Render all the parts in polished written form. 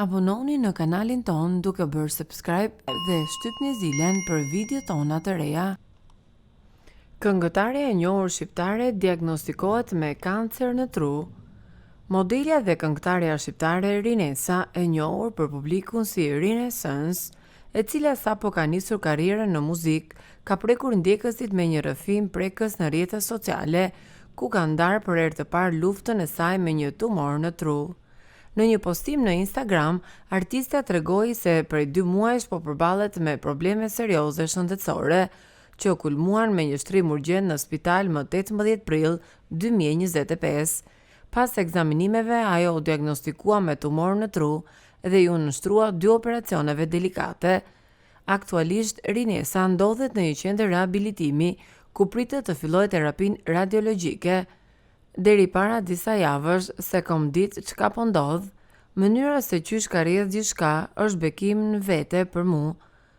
Abononi në kanalin ton duke bërë subscribe dhe shtypni zilen për video tona të reja. Këngëtarja e njohur shqiptare diagnostikohet me kancer në tru. Modelja dhe këngëtarja shqiptare Rinesa, e njohur për publikun si Renaissance, e cila sapo ka nisur karrierën në muzikë, ka prekur ndjekësit me një rrëfim prekës në rrjetet sociale, ku ka ndarë për herë të parë luftën e saj me një tumor në tru. Në një postim në Instagram, artista tregoi se prej 2 muajsh po përballet me probleme serioze shëndetësore, që kulmuan me një shtrim urgjent në spital më 18 prill 2025. Pas ekzaminimeve, ajo u diagnostikua me tumor në tru dhe ju nështrua 2 operacioneve delikate. Aktualisht, Rinesa ndodhet në një qendër rehabilitimi, ku pritet të fillojë terapinë radiologjike. Deri para disa javësh, se kom ditë çka po ndodh, mënyra se qysh ka rrjedh gjithçka është bekim në vete për mu.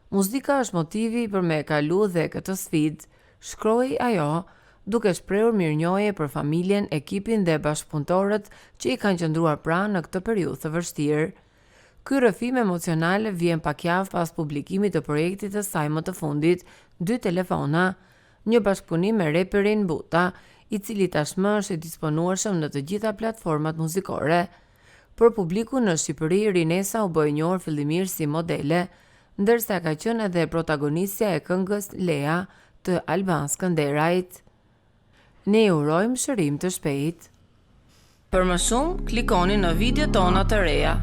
Muzika është motivi për me kalu dhe këtë sfidë, shkroi ajo, duke shprehur mirënjohje për familjen, ekipin dhe bashkëpunëtorët që i kanë qëndruar pranë në këtë periudhë të vështirë. Ky rrëfim emocional vjen pak javë pas publikimit të projektit të saj më të fundit, 2 telefona, një bashkëpunim me reperin Buta, i cili tashmë është i disponueshëm në të gjitha platformat muzikore. Për publikun në Shqipëri, Rinesa u bë e njohur fillimisht si modele, ndërsa ka qenë edhe protagonistja e këngës Lea të Alban Skënderajt. Ne urojmë shërim të shpejtë. Për më shumë, klikoni në video tona të reja.